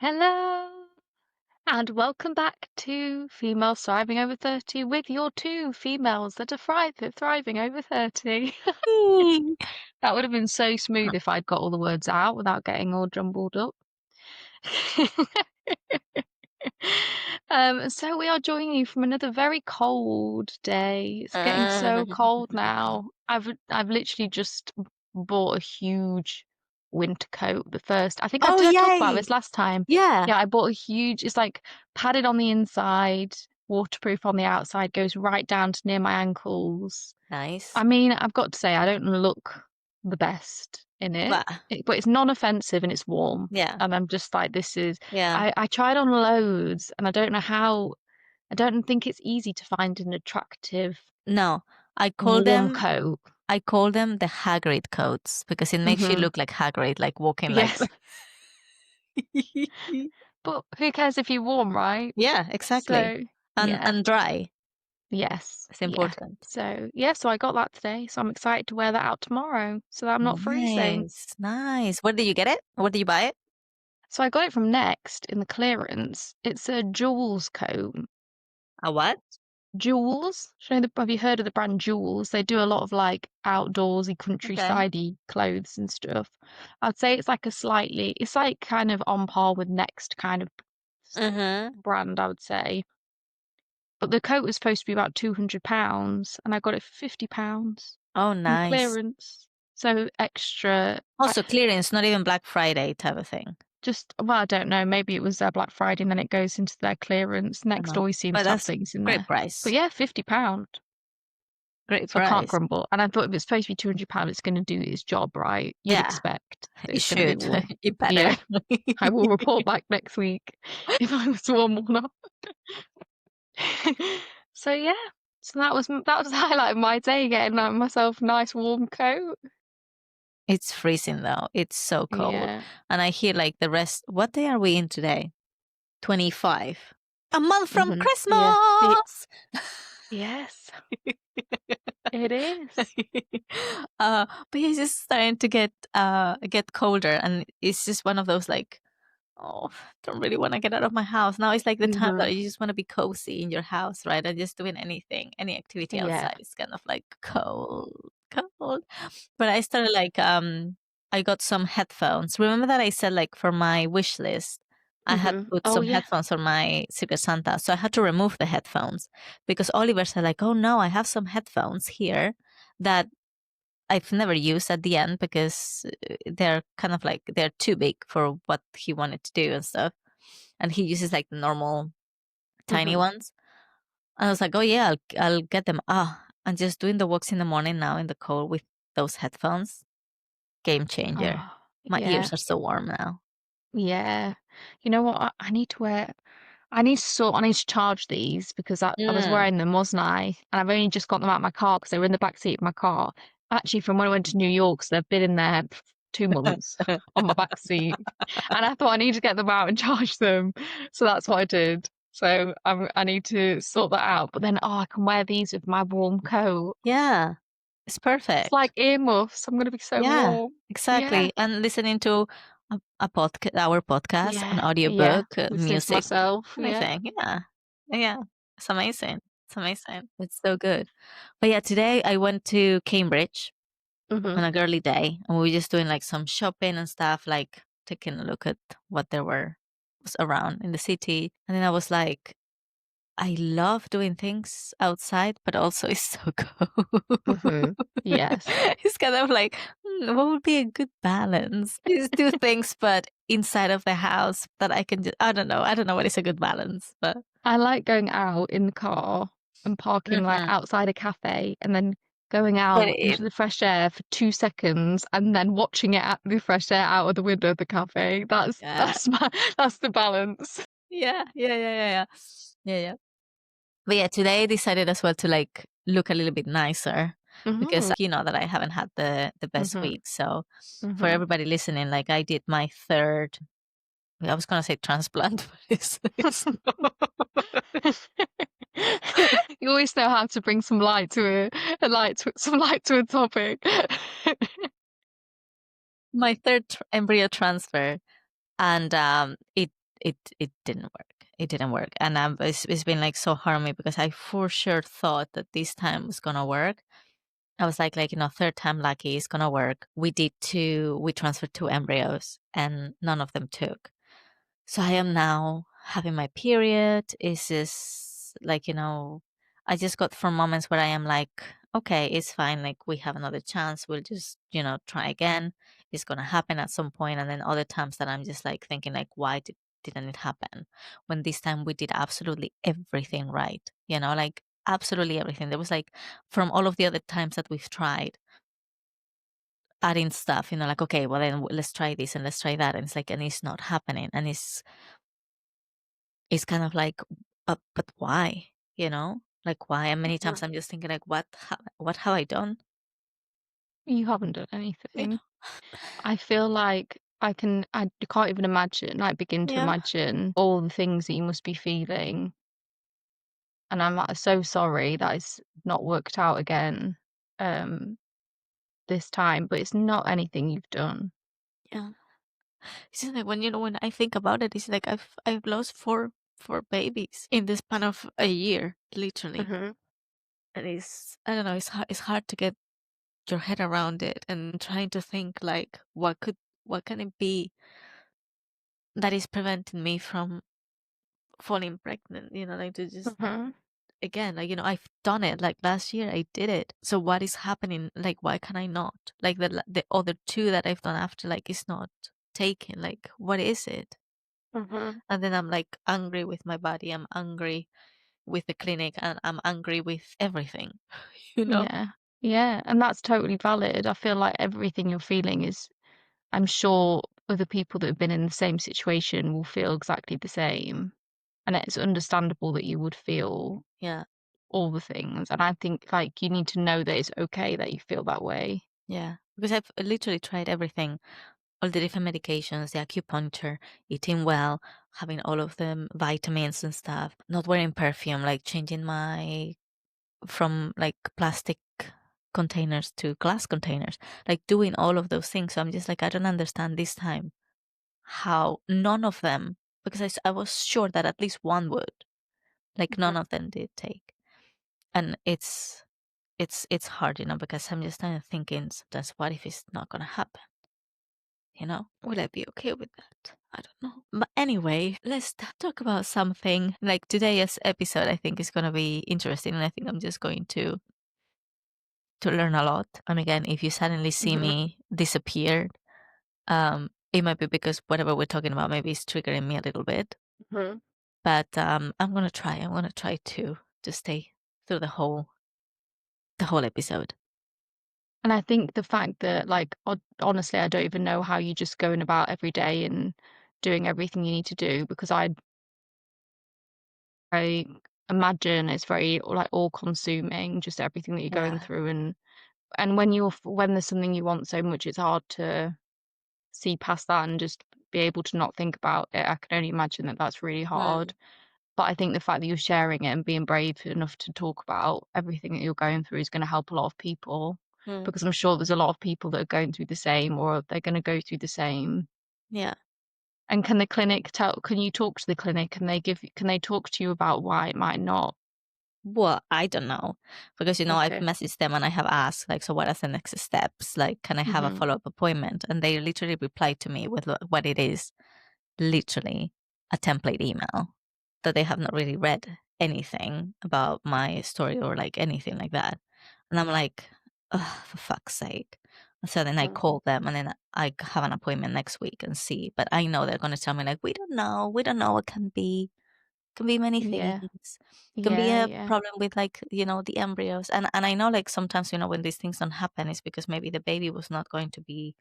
Hello, and welcome back to Females Thriving Over 30 with your two females that are thriving over 30. Yay. That would have been so smooth if I'd got all the words out without getting all jumbled up. So we are joining you from another very cold day. It's getting so cold now. I've literally just bought a huge winter coat. I think Oh, did I talk about yay. this last time? Yeah. Yeah, I bought a huge, it's like padded on the inside, waterproof on the outside, goes right down to near my ankles. Nice. I mean, I've got to say, I don't look the best in it, But but it's non-offensive and it's warm. yeah. And I'm just like, Yeah. I tried on loads and I don't know how, I don't think it's easy to find an attractive No, I call warm them coat. I call them the Hagrid coats because it makes you Hmm. look like Hagrid, like walking like Yes, but who cares if you're warm, right? Yeah, exactly. So, And yeah, and dry. yes, It's yeah. important. So I got that today. So I'm excited to wear that out tomorrow so that I'm not freezing. Nice. Nice. Where did you get it? Where did you buy it? So I got it from Next in the clearance. It's a Jewels coat. A what? Jewels. Have you heard of the brand Jewels? They do a lot of like outdoorsy, Okay. countrysidey clothes and stuff. I'd say it's like kind of on par with Next kind of Mm-hmm. brand, I would say. But the coat was supposed to be about £200 and I got it for £50 Oh, in nice. clearance. So extra. Also clearance, not even Black Friday type of thing. Well, I don't know. Maybe it was their Black Friday and then it goes into their clearance. I Next know. always seems But to have that's things in great there. But price. yeah, £50. Great So I can't price. grumble. And I thought if it's supposed to be £200, it's going to do its job, right? You'd Yeah, expect that you it's going to be should. warm. You better. Yeah, I will report back next week if I was warm or not. So yeah, so that was the highlight of my day, getting myself a nice warm coat. It's freezing though. It's so cold. Yeah. And I hear like the rest. What day are we in today? 25. A month from Yeah. Christmas. Yes, it is. But it's just starting to get colder, and it's just one of those like, oh, don't really want to get out of my house. Now it's like the time Hmm. that you just want to be cozy in your house, right? And just doing anything, any activity Yeah. outside is kind of like cold. But I started like I got some headphones. Remember that I said like for my wish list, I had Hmm. put Oh some yeah. headphones for my Secret Santa. So I had to remove the headphones because Oliver said like, "Oh no, I have some headphones here that I've never used at the end because they're kind of like they're too big for what he wanted to do and stuff." And he uses like the normal tiny Hmm. ones. And I was like, "Oh yeah, I'll get them." I'm just doing the walks in the morning now in the cold with those headphones. Game changer. Oh My yeah. ears are so warm now. Yeah. You know what? I need to wear. I need to charge these because I was Mm. wearing them, wasn't I? And I've only just got them out of my car because they were in the back seat of my car. Actually, from when I went to New York, so they've been in there for 2 months on my back seat. And I thought I need to get them out and charge them. So that's what I did. So I need to sort that out. But then, I can wear these with my warm coat. Yeah, it's It's like perfect. earmuffs. I'm going to be so Yeah, warm. Yeah. exactly. And listening to our podcast, an Yeah. Yeah. audiobook, Listening to music, myself. Yeah. anything. Yeah. Yeah. It's amazing. It's amazing. It's so good. But yeah, today I went to Cambridge Hmm. on a girly day and we were just doing like some shopping and stuff, like taking a look at what was around in the city. And then I was like, I love doing things outside, but also it's so cold. Hmm. Yes. It's kind of like, what would be a good balance? Just do things, but inside of the house that I can just, I don't know. I don't know what is a good balance, but. I like going out in the car and parking like Mhm. outside a cafe and then going But out into the fresh air for 2 seconds and then watching it at the fresh air out of the window of the cafe. That's yeah, that's my that's the balance. yeah. But yeah, today I decided as well to like look a little bit nicer because Hmm. you know that I haven't had the best Hmm. week. So for Hmm. everybody listening, like I did my third. I was gonna say transplant, but it's You always know how to bring some light to some light to a topic. my third embryo transfer, and it it didn't work. It didn't work, and it's been like so hard on me because I for sure thought that this time was gonna work. I was like, third time lucky, it's gonna work. We transferred two embryos and none of them took. So I am now having my period. Is this like, I just got from moments where I am like, okay, it's fine. Like we have another chance. We'll just, try again. It's gonna happen at some point. And then other times that I'm just like thinking like, why didn't it happen? When this time we did absolutely everything right, like absolutely everything. There was like from all of the other times that we've tried adding stuff, like, okay, well then let's try this and let's try that. And it's like, and it's not happening. And it's kind of like, but why? Like why? And many times Mhm. I'm just thinking like, what have I done? You haven't done You know? anything. I feel like I can't even imagine, like, begin to Yeah. imagine all the things that you must be feeling, and I'm, so sorry that it's not worked out again, um, this time, but it's not anything you've done. Yeah. It's just like when I think about it, it's like I've lost four babies in the span of a year, literally. Mhm, And I don't know, it's hard to get your head around it and trying to think like what can it be that is preventing me from falling pregnant, like to just mhm, again, like, I've done it. Like last year I did it. So what is happening? Like why can I not? Like the other two that I've done after, like, it's not taken. Like what is it? mhm. And then I'm like angry with my body. I'm angry with the clinic and I'm angry with everything, you know? Yeah, yeah, and that's totally valid. I feel like everything you're feeling is I'm sure other people that have been in the same situation will feel exactly the same, and it's understandable that you would feel Yeah. all the things, and I think, like, you need to know that it's okay that you feel that way. Yeah. Because I've literally tried everything, all the different medications, the acupuncture, eating well, having all of the vitamins and stuff, not wearing perfume, like changing my from like plastic containers to glass containers, like doing all of those things. So I'm just like, I don't understand this time how none of them, because I was sure that at least one would, like Mhm, none of them did take. And it's hard, because I'm just kind of thinking sometimes, what if it's not gonna happen? Will I be okay with that? I don't know. But anyway, let's talk about something like today's episode. I think is gonna be interesting, and I think I'm just going to learn a lot. And again, if you suddenly see mhm, me disappear, it might be because whatever we're talking about maybe is triggering me a little bit. mhm. But I'm gonna try. I'm gonna try to stay through the whole episode. And I think the fact that, like, honestly, I don't even know how you just going about every day and doing everything you need to do because I imagine it's very, like, all-consuming, just everything that you're going Yeah. through, and when there's something you want so much, it's hard to see past that and just be able to not think about it. I can only imagine that that's really hard. Mm, But I think the fact that you're sharing it and being brave enough to talk about everything that you're going through is gonna help a lot of people, mm, because I'm sure there's a lot of people that are going through the same or they're gonna go through the same. yeah. And can you talk to the clinic and can they talk to you about why it might not? Well, I don't know because I've Okay. messaged them and I have asked like, so what are the next steps? Like, can I have a Mhm. follow up appointment? And they literally replied to me with what it is, literally a template email that they have not really read anything about my story or like anything like that. And I'm like, oh, for fuck's sake. So then I Mhm. called them and then I have an appointment next week and see. But I know they're going to tell me like, we don't know. We don't know what can be. Can be many Yeah. things. Can be Yeah, a yeah. problem with like, the embryos. And I know like sometimes, when these things don't happen, it's because maybe the baby was not going to be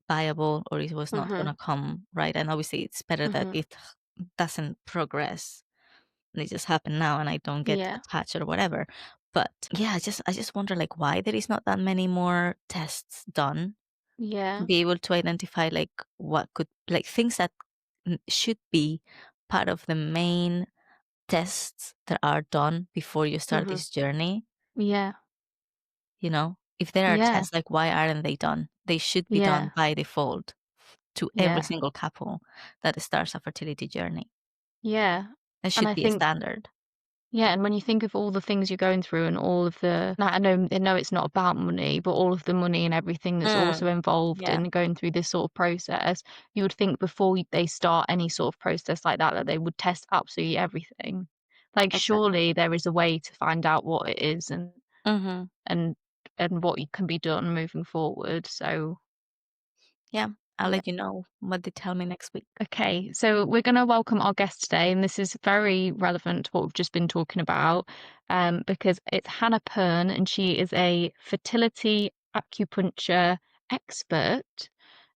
viable or it was not Mhm. gonna come, right? And obviously it's better that Mhm. it doesn't progress and it just happened now and I don't get Yeah. attached or whatever. But yeah, I just wonder like why there is not that many more tests done to Yeah. be able to identify like what could like things that should be part of the main tests that are done before you start Mhm. this journey, Yeah. If there are Yeah. tests, like why aren't they done? They should be Yeah. done by default. to every Yeah. single couple that starts a fertility journey. Yeah. That And should I be a think, standard. yeah, and when you think of all the things you're going through and all of the, I know it's not about money, but all of the money and everything that's Mm, also involved yeah, in going through this sort of process, you would think before they start any sort of process like that, that they would test absolutely everything. Like, exactly. surely there is a way to find out what it is Hmm. and what can be done moving forward. So, Yeah, I'll yeah. let you know what they tell me next week. Okay, so we're going to welcome our guest today, and this is very relevant to what we've just been talking about, because it's Hannah Pearn, and she is a fertility acupuncture expert,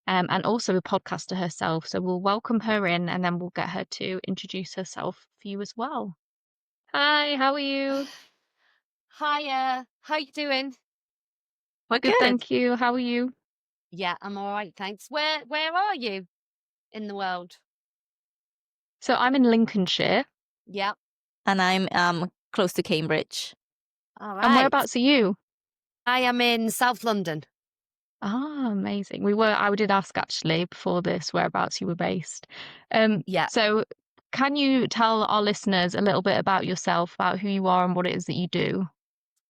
and also a podcaster herself. So we'll welcome her in, and then we'll get her to introduce herself for you as well. Hi, how are you? Hiya, how you doing? We're Good, good. thank you. How are you? Yeah, I'm all right, thanks. Where are you in the world? So I'm in Lincolnshire, Yeah, And I'm close to Cambridge. all and right. whereabouts are you? I am in South London. Ah, amazing. I did ask actually before this whereabouts you were based. Yeah, So can you tell our listeners a little bit about yourself, about who you are and what it is that you do?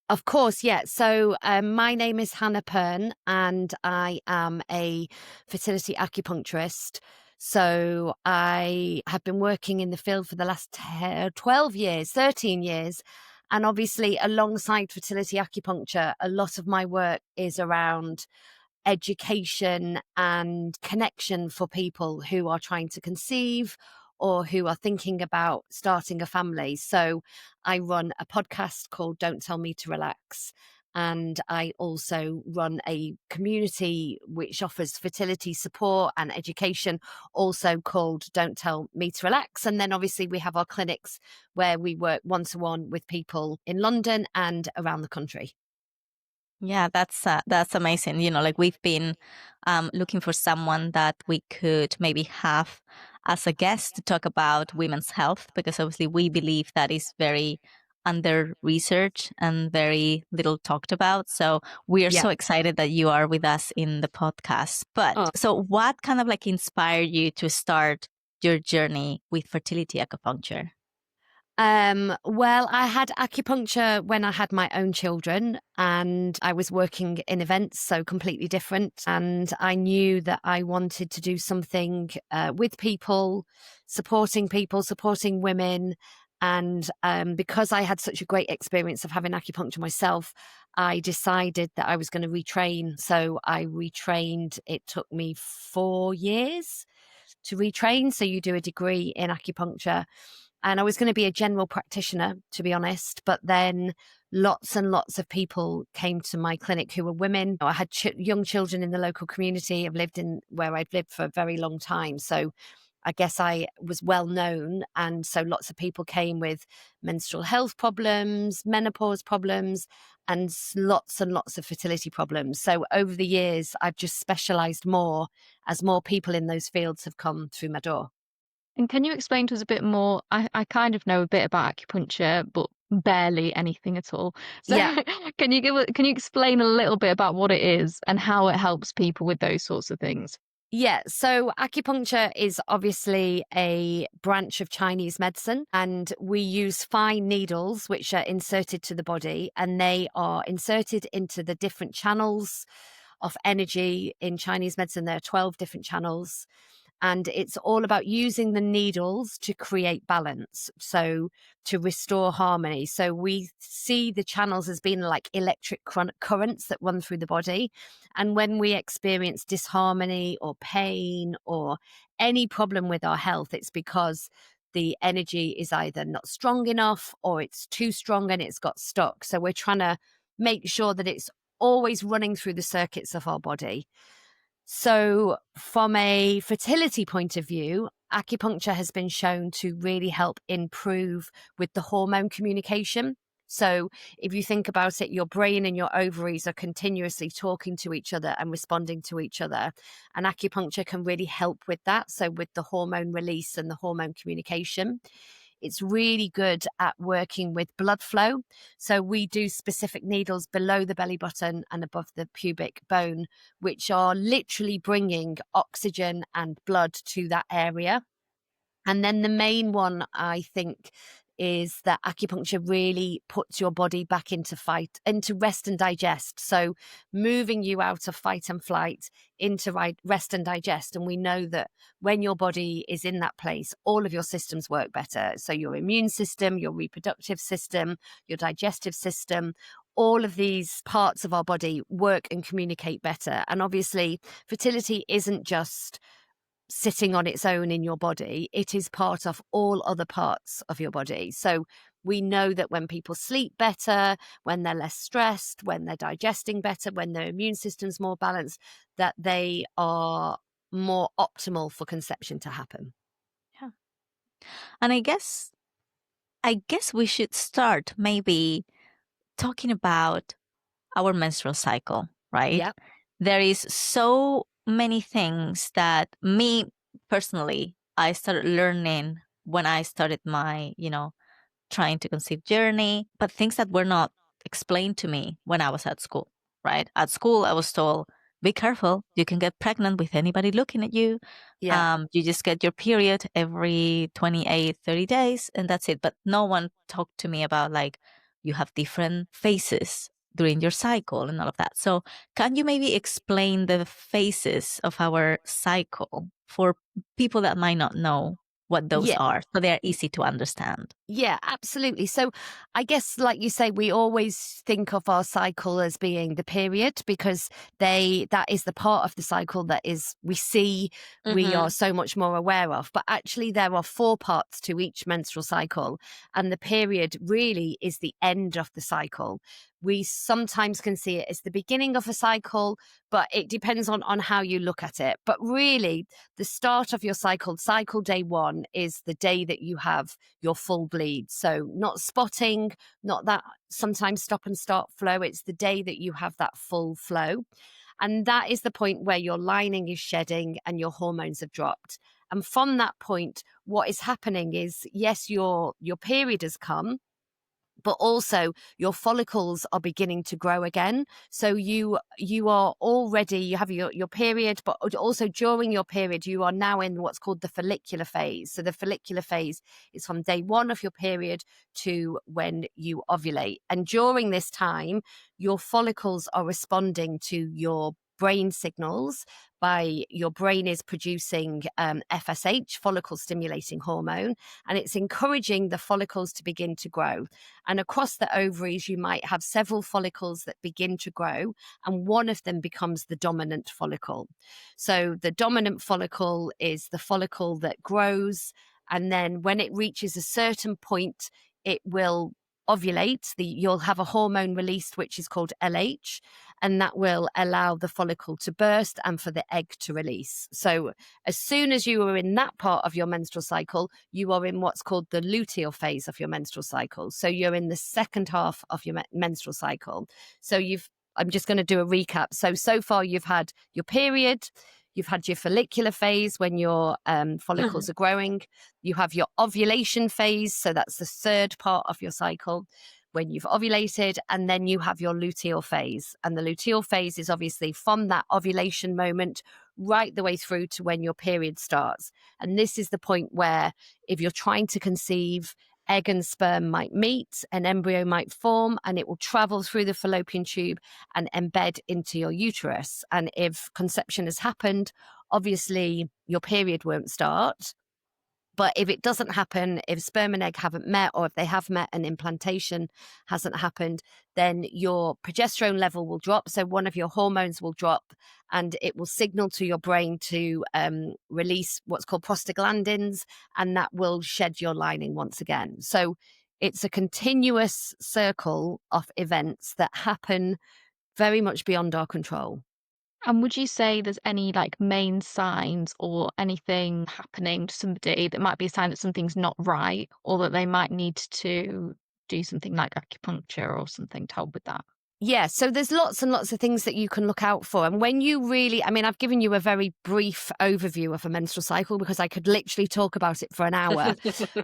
of course, yeah. So my name is Hannah Pearn and I am a fertility acupuncturist. So I have been working in the field for the last 12 years, 13 years. And obviously, alongside fertility acupuncture, a lot of my work is around education and connection for people who are trying to conceive or who are thinking about starting a family. So I run a podcast called Don't Tell Me to Relax. And I also run a community which offers fertility support and education, also called Don't Tell Me to Relax. And then obviously we have our clinics where we work one to one with people in London and around the country. Yeah, that's amazing. Like we've been looking for someone that we could maybe have as a guest to talk about women's health, because obviously we believe that is very under researched and very little talked about. So we are Yeah. so excited that you are with us in the podcast. But Oh. so what kind of like inspired you to start your journey with fertility acupuncture? Well, I had acupuncture when I had my own children and I was working in events, so completely different. And I knew that I wanted to do something with people, supporting women. And because I had such a great experience of having acupuncture myself, I decided that I was going to retrain. So I retrained. It took me 4 years to retrain. So you do a degree in acupuncture. And I was going to be a general practitioner, to be honest. But then lots and lots of people came to my clinic who were women. I had young children in the local community. I've lived in where I've lived for a very long time. So I guess I was well known. And so lots of people came with menstrual health problems, menopause problems, and lots of fertility problems. So over the years, I've just specialized more as more people in those fields have come through my door. And can you explain to us a bit more? I kind of know a bit about acupuncture, but barely anything at all. So Yeah. can you explain a little bit about what it is and how it helps people with those sorts of things? Yeah, so acupuncture is obviously a branch of Chinese medicine, and we use fine needles which are inserted to the body, and they are inserted into the different channels of energy in Chinese medicine. There are 12 different channels. And it's all about using the needles to create balance, so to restore harmony. So we see the channels as being like electric currents that run through the body. And when we experience disharmony or pain or any problem with our health, it's because the energy is either not strong enough or it's too strong and it's got stuck. So we're trying to make sure that it's always running through the circuits of our body. So, from a fertility point of view, acupuncture has been shown to really help improve with the hormone communication. So, if you think about it, your brain and your ovaries are continuously talking to each other and responding to each other. And acupuncture can really help with that. So, with the hormone release and the hormone communication. it's really good at working with blood flow. So we do specific needles below the belly button and above the pubic bone, which are literally bringing oxygen and blood to that area. And then the main one, I think, is that acupuncture really puts your body back into rest and digest. So moving you out of fight and flight into rest and digest. And we know that when your body is in that place, all of your systems work better. So your immune system, your reproductive system, your digestive system, all of these parts of our body work and communicate better. And obviously, fertility isn't just sitting on its own in your body. It is part of all other parts of your body. So we know that when people sleep better, when they're less stressed, when they're digesting better, when their immune system's more balanced, that they are more optimal for conception to happen. Yeah. And I guess we should start maybe talking about our menstrual cycle, right? Yeah. There is so many things that me personally, I started learning when I started my, trying to conceive journey, but things that were not explained to me when I was at school, right? At school, I was told, be careful, you can get pregnant with anybody looking at you. Yeah. You just get your period every 28, 30 days, and that's it. But no one talked to me about like, you have different phases during your cycle and all of that. So can you maybe explain the phases of our cycle for people that might not know what those Yeah. are, so they're easy to understand? Yeah, absolutely. So I guess, like you say, we always think of our cycle as being the period because that is the part of the cycle that is we see, we are so much more aware of. But actually, there are 4 parts to each menstrual cycle, and the period really is the end of the cycle. We sometimes can see it as the beginning of a cycle, but it depends on how you look at it. But really, the start of your cycle day 1, is the day that you have your full bleed. So not spotting, not that sometimes stop and start flow. It's the day that you have that full flow. And that is the point where your lining is shedding and your hormones have dropped. And from that point, what is happening is, yes, your period has come, but also your follicles are beginning to grow again. So you are already, you have your period, but also during your period, you are now in what's called the follicular phase. So the follicular phase is from day 1 of your period to when you ovulate. And during this time, your follicles are responding to your brain signals by your brain is producing FSH, follicle stimulating hormone, and it's encouraging the follicles to begin to grow. And across the ovaries, you might have several follicles that begin to grow, and one of them becomes the dominant follicle. So the dominant follicle is the follicle that grows, and then when it reaches a certain point, it will ovulate. You'll have a hormone released, which is called LH, and that will allow the follicle to burst and for the egg to release. So as soon as you are in that part of your menstrual cycle, you are in what's called the luteal phase of your menstrual cycle. So you're in the second half of your menstrual cycle. So I'm just going to do a recap. So far you've had your period, you've had your follicular phase when your follicles are growing. You have your ovulation phase. So that's the third part of your cycle when you've ovulated. And then you have your luteal phase. And the luteal phase is obviously from that ovulation moment right the way through to when your period starts. And this is the point where if you're trying to conceive, egg and sperm might meet, an embryo might form, and it will travel through the fallopian tube and embed into your uterus. And if conception has happened, obviously your period won't start. But if it doesn't happen, if sperm and egg haven't met, or if they have met and implantation hasn't happened, then your progesterone level will drop. So one of your hormones will drop, and it will signal to your brain to release what's called prostaglandins, and that will shed your lining once again. So it's a continuous circle of events that happen very much beyond our control. And would you say there's any like main signs or anything happening to somebody that might be a sign that something's not right, or that they might need to do something like acupuncture or something to help with that? Yeah, so there's lots and lots of things that you can look out for. And when you really, I mean, I've given you a very brief overview of a menstrual cycle because I could literally talk about it for an hour.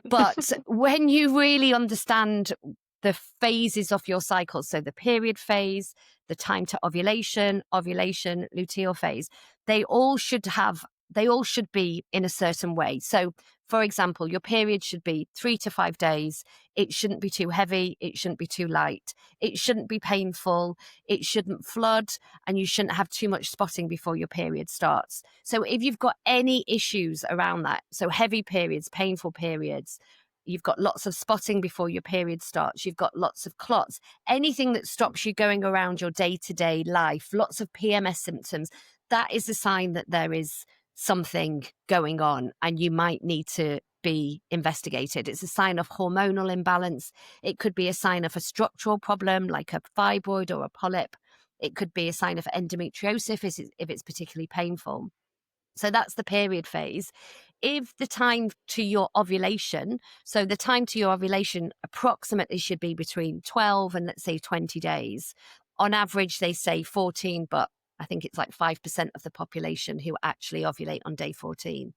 But when you really understand the phases of your cycle, so the period phase, the time to ovulation, luteal phase, they all should be in a certain way. So, for example, your period should be 3 to 5 days. It shouldn't be too heavy. It shouldn't be too light. It shouldn't be painful. It shouldn't flood, and you shouldn't have too much spotting before your period starts. So if you've got any issues around that, so heavy periods, painful periods, you've got lots of spotting before your period starts, you've got lots of clots, anything that stops you going around your day-to-day life, lots of PMS symptoms, that is a sign that there is something going on and you might need to be investigated. It's a sign of hormonal imbalance. It could be a sign of a structural problem like a fibroid or a polyp. It could be a sign of endometriosis if it's particularly painful. So that's the period phase. If the time to your ovulation, so the time to your ovulation approximately should be between 12 and let's say 20 days. On average, they say 14, but I think it's like 5% of the population who actually ovulate on day 14.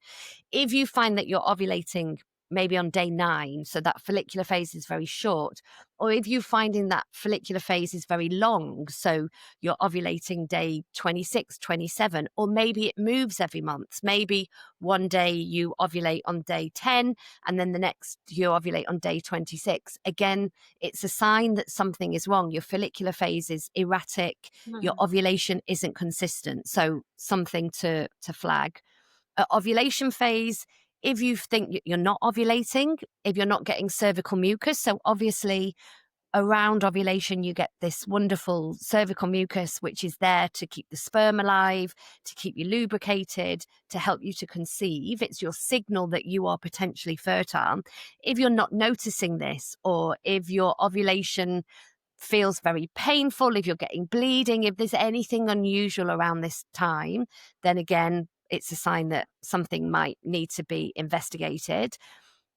If you find that you're ovulating maybe on day 9, so that follicular phase is very short, or if you're finding that follicular phase is very long, so you're ovulating day 26, 27, or maybe it moves every month. Maybe one day you ovulate on day 10 and then the next you ovulate on day 26. Again, it's a sign that something is wrong. Your follicular phase is erratic, your ovulation isn't consistent, so something to flag. Ovulation phase, if you think you're not ovulating, if you're not getting cervical mucus, so obviously around ovulation, you get this wonderful cervical mucus, which is there to keep the sperm alive, to keep you lubricated, to help you to conceive. It's your signal that you are potentially fertile. If you're not noticing this, or if your ovulation feels very painful, if you're getting bleeding, if there's anything unusual around this time, then again, it's a sign that something might need to be investigated.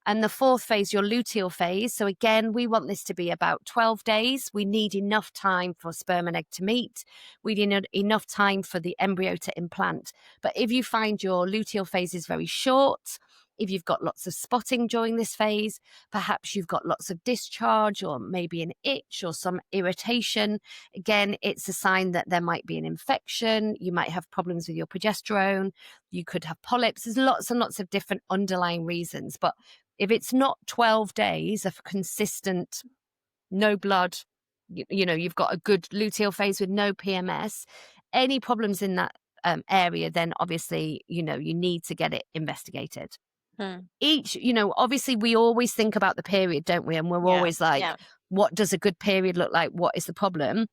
And the fourth phase, your luteal phase. So again, we want this to be about 12 days. We need enough time for sperm and egg to meet. We need enough time for the embryo to implant. But if you find your luteal phase is very short, if you've got lots of spotting during this phase, perhaps you've got lots of discharge or maybe an itch or some irritation. Again, it's a sign that there might be an infection. You might have problems with your progesterone. You could have polyps. There's lots and lots of different underlying reasons. But if it's not 12 days of consistent, no blood, you've got a good luteal phase with no PMS, any problems in that area, then obviously, you need to get it investigated. Obviously we always think about the period, don't we? And we're always like, what does a good period look like? What is the problem?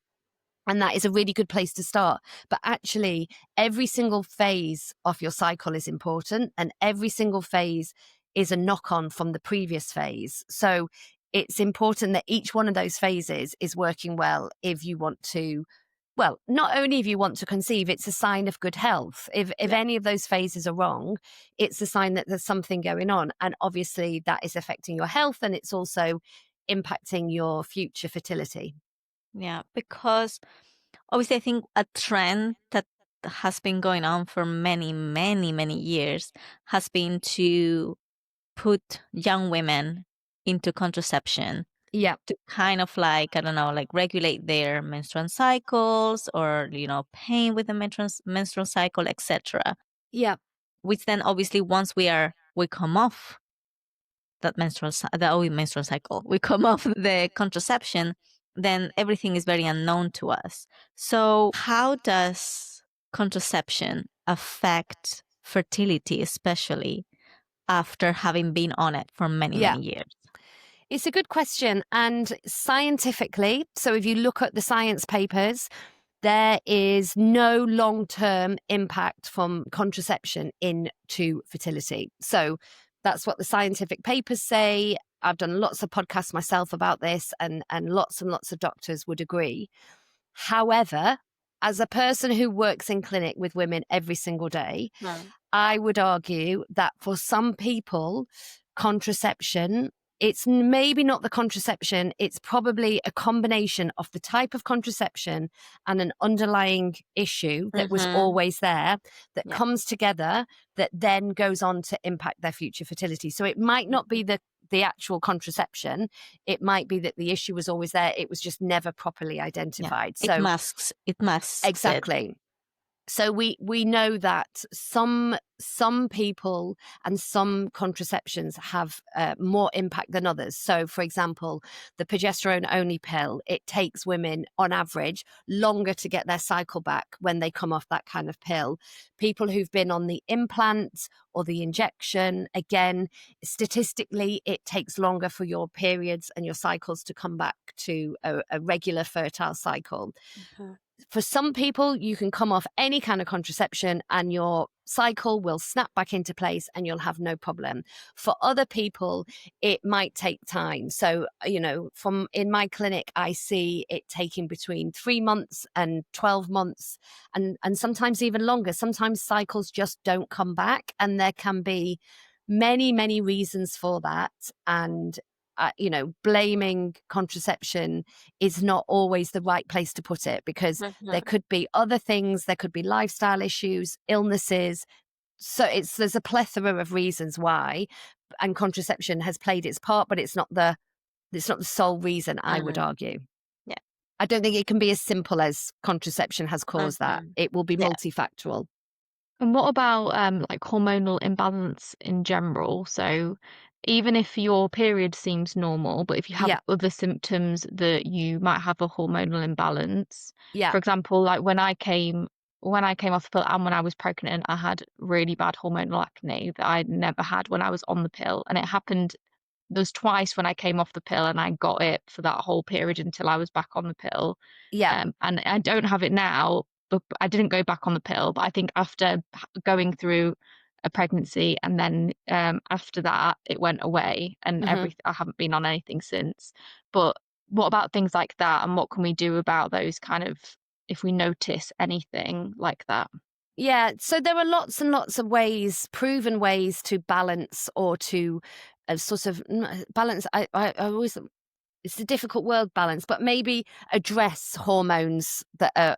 And that is a really good place to start. But actually, every single phase of your cycle is important, and every single phase is a knock-on from the previous phase. So it's important that each one of those phases is working well if you want to, well, not only if you want to conceive, it's a sign of good health. If any of those phases are wrong, it's a sign that there's something going on. And obviously that is affecting your health, and it's also impacting your future fertility. Yeah, because obviously I think a trend that has been going on for many, many, many years has been to put young women into contraception. Yeah. To kind of like, I don't know, like regulate their menstrual cycles or, pain with the menstrual cycle, etc. Yeah. Which then obviously once we come off that menstrual cycle, we come off the contraception, then everything is very unknown to us. So how does contraception affect fertility, especially after having been on it for many, many years? It's a good question. And scientifically, so if you look at the science papers, there is no long-term impact from contraception into fertility. So that's what the scientific papers say. I've done lots of podcasts myself about this, and lots of doctors would agree. However, as a person who works in clinic with women every single day, I would argue that for some people, contraception it's maybe not the contraception. It's probably a combination of the type of contraception and an underlying issue that was always there that comes together that then goes on to impact their future fertility. So it might not be the actual contraception. It might be that the issue was always there. It was just never properly identified. It masks exactly. it. So we know that some people and some contraceptions have more impact than others. So, for example, the progesterone-only pill, it takes women on average longer to get their cycle back when they come off that kind of pill. People who've been on the implant or the injection, again, statistically, it takes longer for your periods and your cycles to come back to a regular fertile cycle. For some people, you can come off any kind of contraception and your cycle will snap back into place and you'll have no problem. For other people, it might take time. So, from in my clinic, I see it taking between 3 months and 12 months and sometimes even longer. Sometimes cycles just don't come back, and there can be many, many reasons for that. And blaming contraception is not always the right place to put it, because there could be other things, there could be lifestyle issues, illnesses. So there's a plethora of reasons why, and contraception has played its part, but it's not the sole reason, I would argue. Yeah. I don't think it can be as simple as contraception has caused that. It will be multifactorial. And what about like hormonal imbalance in general? So even if your period seems normal, but if you have other symptoms that you might have a hormonal imbalance. For example, like when I came off the pill and when I was pregnant, I had really bad hormonal acne that I'd never had when I was on the pill. And it happened, there's twice when I came off the pill and I got it for that whole period until I was back on the pill. And I don't have it now, but I didn't go back on the pill. But I think after going through a pregnancy and then after that, it went away and I haven't been on anything since. But what about things like that? And what can we do about those kind of, if we notice anything like that? Yeah, so there are lots and lots of ways, proven ways to balance or to sort of balance. I always, it's a difficult word, balance, but maybe address hormones that are,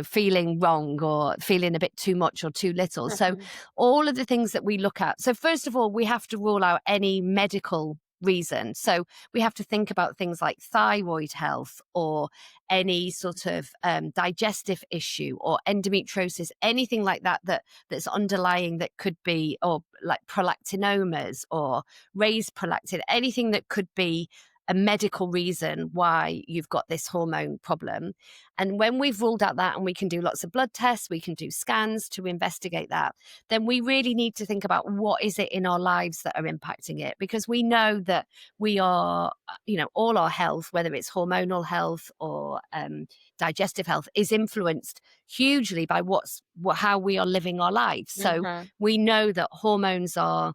feeling wrong or feeling a bit too much or too little. So all of the things that we look at. So first of all, we have to rule out any medical reason. So we have to think about things like thyroid health or any sort of digestive issue or endometriosis, anything like that's underlying that could be, or like prolactinomas or raised prolactin, anything that could be a medical reason why you've got this hormone problem. And when we've ruled out that, and we can do lots of blood tests, we can do scans to investigate that, then we really need to think about what is it in our lives that are impacting it. Because we know that we are, all our health, whether it's hormonal health or digestive health, is influenced hugely by how we are living our lives. So we know that hormones are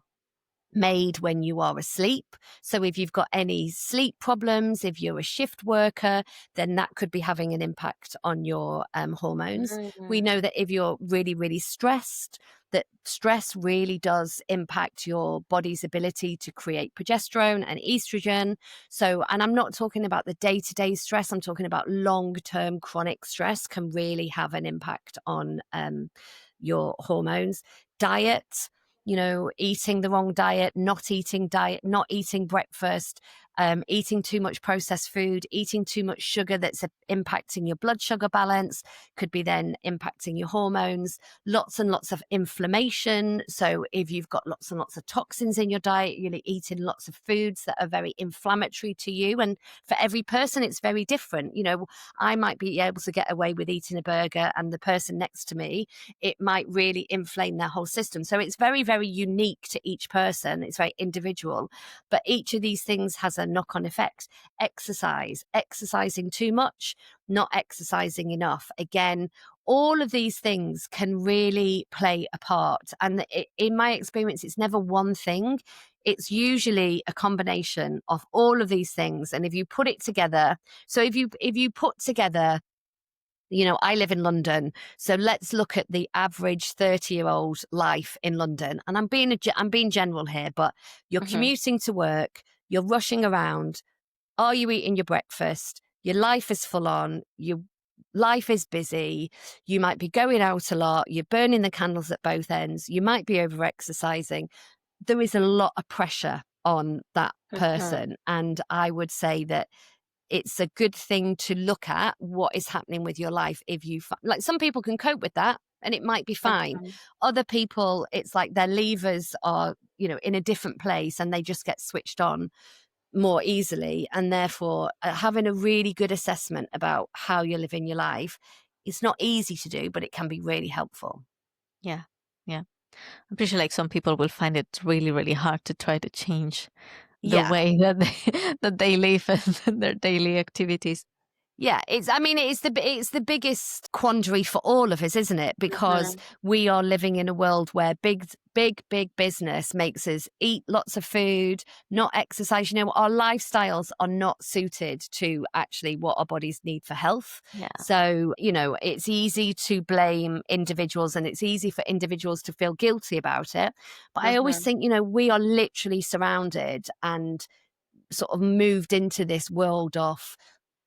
made when you are asleep. So if you've got any sleep problems, if you're a shift worker, then that could be having an impact on your hormones. We know that if you're really, really stressed, that stress really does impact your body's ability to create progesterone and estrogen. So, and I'm not talking about the day-to-day stress, I'm talking about long-term chronic stress can really have an impact on your hormones. Diet, eating the wrong diet, not eating breakfast, eating too much processed food, eating too much sugar that's impacting your blood sugar balance, could be then impacting your hormones. Lots and lots of inflammation. So if you've got lots and lots of toxins in your diet, you're eating lots of foods that are very inflammatory to you. And for every person, it's very different. I might be able to get away with eating a burger, and the person next to me, it might really inflame their whole system. So it's very, very unique to each person. It's very individual. But each of these things has a knock-on effect. Exercising too much, not exercising enough. Again, all of these things can really play a part. And in my experience, it's never one thing. It's usually a combination of all of these things. And if you put it together, so if you put together, I live in London, so let's look at the average 30-year-old life in London. And I'm being general here, but you're commuting to work, You're rushing around. Are you eating your breakfast? Your life is full on. Your life is busy. You might be going out a lot. You're burning the candles at both ends. You might be over exercising. There is a lot of pressure on that For sure. person. And I would say that it's a good thing to look at what is happening with your life. If you like, some people can cope with that and it might be fine. Okay. Other people, it's like their levers are, in a different place and they just get switched on more easily. And therefore, having a really good assessment about how you're living your life, it's not easy to do, but it can be really helpful. Yeah. I'm pretty sure like some people will find it really, really hard to try to change the Yeah. way that they live and their daily activities. Yeah, it's the biggest quandary for all of us, isn't it? Because we are living in a world where big business makes us eat lots of food, not exercise. Our lifestyles are not suited to actually what our bodies need for health. Yeah. So, it's easy to blame individuals and it's easy for individuals to feel guilty about it. But I always think, we are literally surrounded and sort of moved into this world of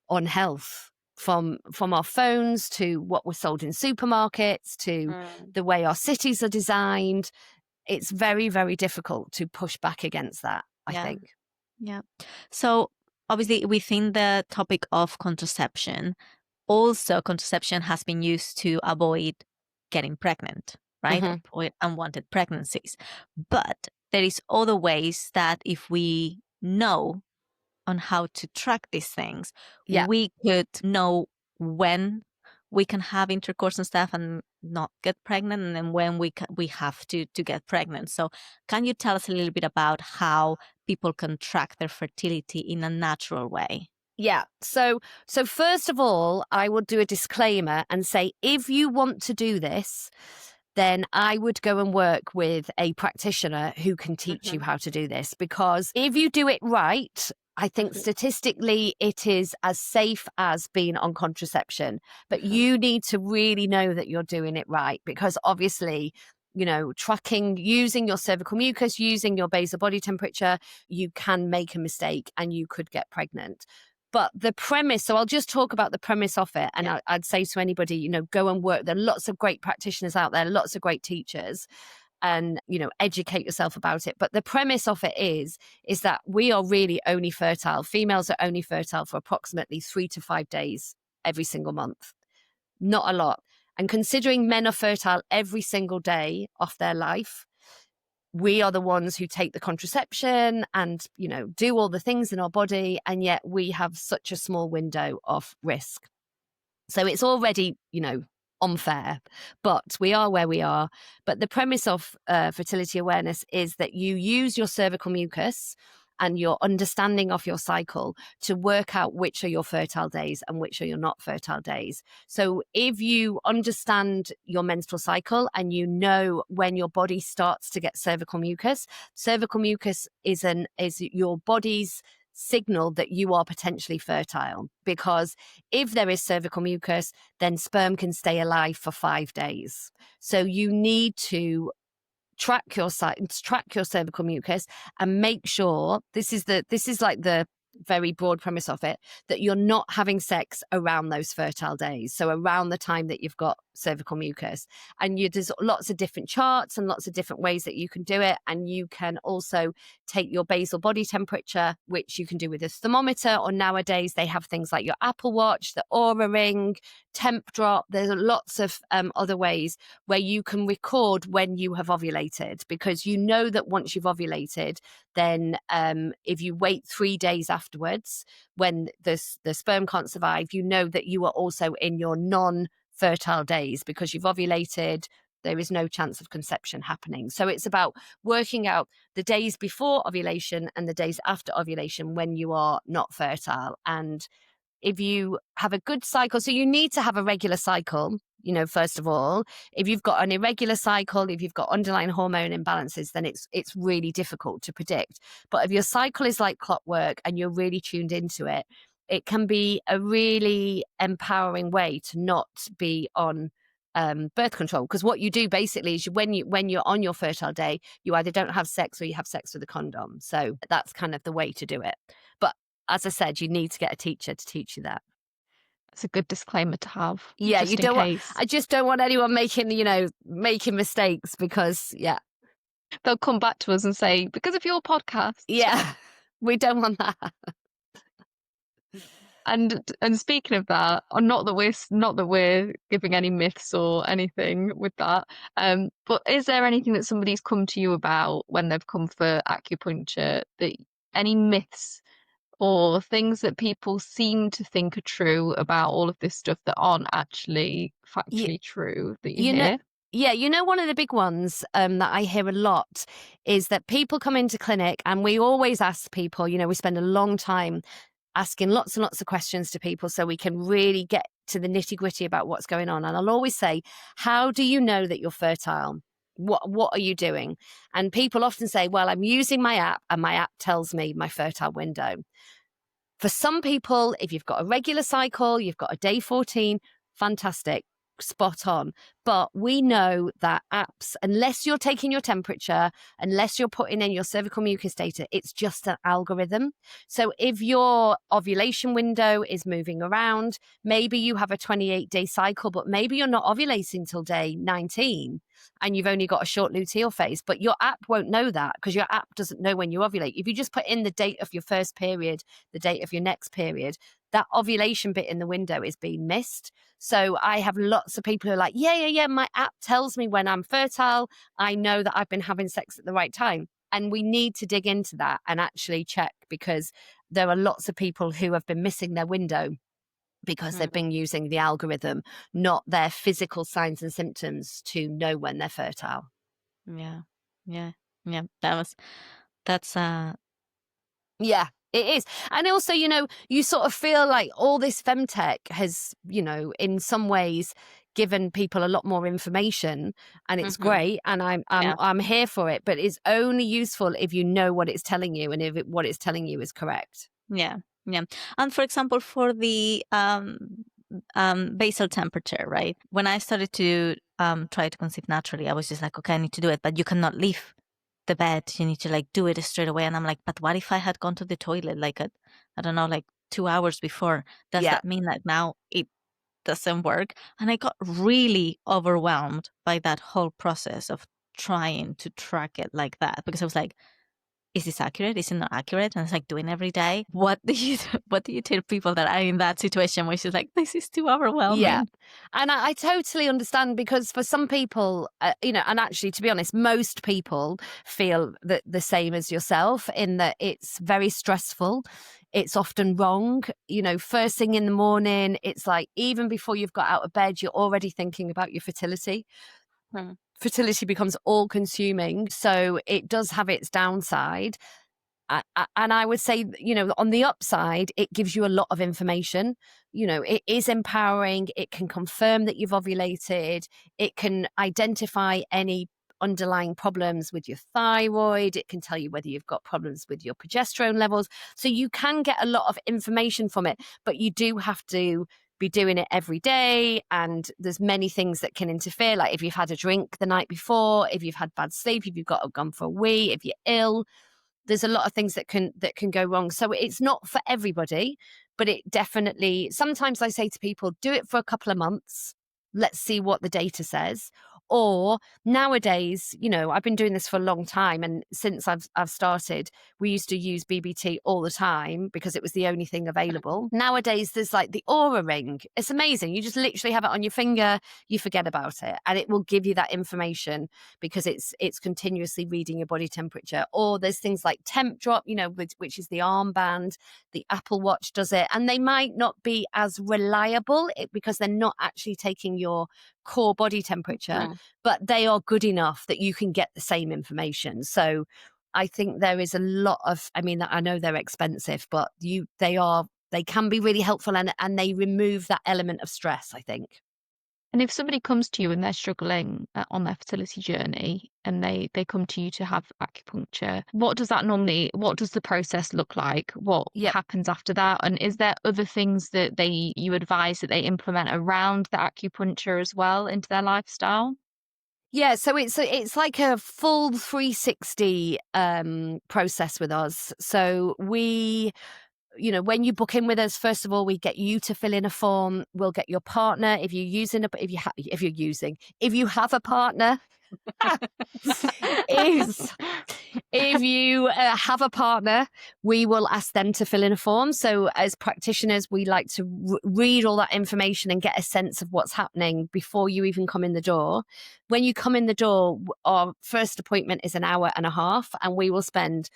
on health, from our phones to what we're sold in supermarkets to the way our cities are designed. It's very, very difficult to push back against that, I think. Yeah. So obviously within the topic of contraception, also contraception has been used to avoid getting pregnant, right? Avoid unwanted pregnancies. But there is other ways that if we know on how to track these things, we could know when we can have intercourse and stuff and not get pregnant, and then when we have to get pregnant. So can you tell us a little bit about how people can track their fertility in a natural way? Yeah. So first of all, I would do a disclaimer and say, if you want to do this, then I would go and work with a practitioner who can teach you how to do this. Because if you do it right, I think statistically it is as safe as being on contraception. But you need to really know that you're doing it right, because obviously, tracking, using your cervical mucus, using your basal body temperature, you can make a mistake and you could get pregnant. But the premise, so I'll just talk about the premise of it. And I'd say to anybody, go and work. There are lots of great practitioners out there, lots of great teachers, and, educate yourself about it. But the premise of it is that we are really only fertile. Females are only fertile for approximately 3 to 5 days every single month. Not a lot. And considering men are fertile every single day of their life, we are the ones who take the contraception and, do all the things in our body. And yet we have such a small window of risk. So it's already, unfair, but we are where we are. But the premise of fertility awareness is that you use your cervical mucus and your understanding of your cycle to work out which are your fertile days and which are your not fertile days. So if you understand your menstrual cycle and you know when your body starts to get cervical mucus is your body's signal that you are potentially fertile. Because if there is cervical mucus, then sperm can stay alive for 5 days. So you need to track your cervical mucus and make sure, this is like the very broad premise of it, that you're not having sex around those fertile days. So around the time that you've got cervical mucus. And there's lots of different charts and lots of different ways that you can do it. And you can also take your basal body temperature, which you can do with a thermometer, or nowadays they have things like your Apple Watch, the Aura Ring, Temp Drop. There's lots of other ways where you can record when you have ovulated, because you know that once you've ovulated, then if you wait 3 days afterwards, when the sperm can't survive, you know that you are also in your non-fertile days, because you've ovulated. There is no chance of conception happening. So it's about working out the days before ovulation and the days after ovulation when you are not fertile. And if you have a good cycle, so you need to have a regular cycle, first of all. If you've got an irregular cycle, if you've got underlying hormone imbalances, then it's really difficult to predict. But if your cycle is like clockwork and you're really tuned into it, it can be a really empowering way to not be on birth control, because what you do basically is when you're on your fertile day, you either don't have sex or you have sex with a condom. So that's kind of the way to do it. But as I said, you need to get a teacher to teach you that. It's a good disclaimer to have. Yeah, just you in don't want. case. I just don't want anyone making mistakes, because They'll come back to us and say, because of your podcast. yeah, we don't want that. And speaking of that, or not that we're giving any myths or anything with that, but is there anything that somebody's come to you about when they've come for acupuncture, that any myths or things that people seem to think are true about all of this stuff that aren't actually factually true that you You know, hear? yeah, one of the big ones that I hear a lot is that people come into clinic, and we always ask people, we spend a long time asking lots and lots of questions to people so we can really get to the nitty-gritty about what's going on. And I'll always say, how do you know that you're fertile? What are you doing? And people often say, well, I'm using my app and my app tells me my fertile window. For some people, if you've got a regular cycle, you've got a day 14, fantastic, spot on. But we know that apps, unless you're taking your temperature, unless you're putting in your cervical mucus data, it's just an algorithm. So if your ovulation window is moving around, maybe you have a 28-day cycle, but maybe you're not ovulating till day 19 and you've only got a short luteal phase, but your app won't know that because your app doesn't know when you ovulate. If you just put in the date of your first period, the date of your next period, that ovulation bit in the window is being missed. So I have lots of people who are like, yeah, my app tells me when I'm fertile. I know that I've been having sex at the right time. And we need to dig into that and actually check, because there are lots of people who have been missing their window because they've been using the algorithm, not their physical signs and symptoms to know when they're fertile. Yeah. That's Yeah, it is. And also, you sort of feel like all this femtech has, in some ways given people a lot more information, and it's great, and I'm here for it, but it's only useful if you know what it's telling you and if what it's telling you is correct. Yeah. And for example, for the basal temperature, right? When I started to try to conceive naturally, I was just like, okay, I need to do it, but you cannot leave the bed. You need to do it straight away. And I'm like, but what if I had gone to the toilet I don't know, 2 hours before? Does that mean that now it doesn't work? And I got really overwhelmed by that whole process of trying to track it like that, because I was like, is this accurate? Is it not accurate? And it's doing every day. What do you tell people that are in that situation where she's like, this is too overwhelming? Yeah. And I totally understand, because for some people, and actually, to be honest, most people feel the same as yourself, in that it's very stressful. It's often wrong. First thing in the morning, it's like even before you've got out of bed, you're already thinking about your fertility. Fertility becomes all consuming. So it does have its downside. And I would say, on the upside, it gives you a lot of information. It is empowering. It can confirm that you've ovulated. It can identify any underlying problems with your thyroid. It can tell you whether you've got problems with your progesterone levels. So you can get a lot of information from it, but you do have to be doing it every day, and there's many things that can interfere, like if you've had a drink the night before, if you've had bad sleep, if you've gone for a wee, if you're ill. There's a lot of things that can go wrong. So it's not for everybody, but it definitely, sometimes I say to people, do it for a couple of months. Let's see what the data says. Or nowadays, I've been doing this for a long time, and since I've started, we used to use BBT all the time because it was the only thing available. Nowadays, there's the Aura ring. It's amazing. You just literally have it on your finger, you forget about it, and it will give you that information because it's continuously reading your body temperature. Or there's things like Temp Drop, which is the armband. The Apple Watch does it, and they might not be as reliable because they're not actually taking your core body temperature, but they are good enough that you can get the same information. So I think there is a lot of, I know they're expensive, but they can be really helpful, and they remove that element of stress, I think. And if somebody comes to you and they're struggling on their fertility journey, and they come to you to have acupuncture. What does the process look like? What Yep. happens after that? And is there other things that you advise that they implement around the acupuncture as well into their lifestyle? Yeah, so it's like a full 360 process with us. So we, when you book in with us, first of all, we get you to fill in a form. We'll get your partner if you have a partner. If you have a partner, we will ask them to fill in a form. So as practitioners, we like to read all that information and get a sense of what's happening before you even come in the door. When you come in the door, our first appointment is an hour and a half, and we will spend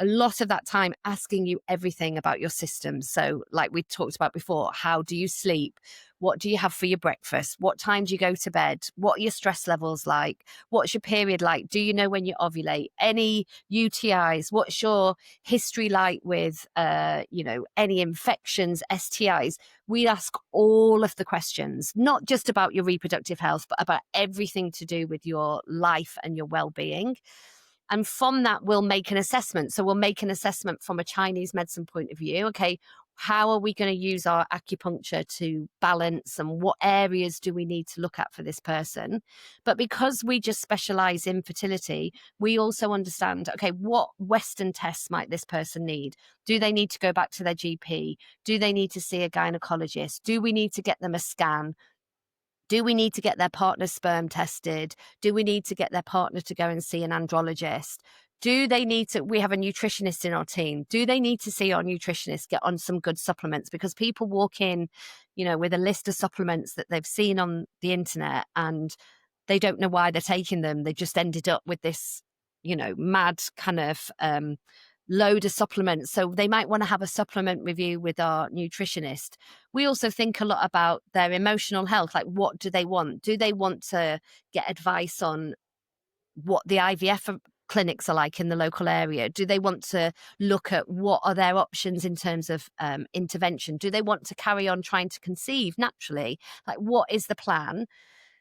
a lot of that time asking you everything about your system. So, like we talked about before, how do you sleep? What do you have for your breakfast? What time do you go to bed? What are your stress levels like? What's your period like? Do you know when you ovulate? Any UTIs? What's your history like with, any infections, STIs? We ask all of the questions, not just about your reproductive health, but about everything to do with your life and your well-being. And from that, we'll make an assessment. So we'll make an assessment from a Chinese medicine point of view. Okay, how are we going to use our acupuncture to balance, and what areas do we need to look at for this person? But because we just specialize in fertility, we also understand, okay, what Western tests might this person need? Do they need to go back to their GP? Do they need to see a gynecologist? Do we need to get them a scan? Do we need to get their partner's sperm tested? Do we need to get their partner to go and see an andrologist? Do they need to, we have a nutritionist in our team. Do they need to see our nutritionist, get on some good supplements? Because people walk in, with a list of supplements that they've seen on the internet, and they don't know why they're taking them. They just ended up with this, mad kind of load of supplements. So they might want to have a supplement review with our nutritionist. We also think a lot about their emotional health. Like, what do they want? Do they want to get advice on what the IVF clinics are like in the local area? Do they want to look at what are their options in terms of intervention? Do they want to carry on trying to conceive naturally? Like, what is the plan?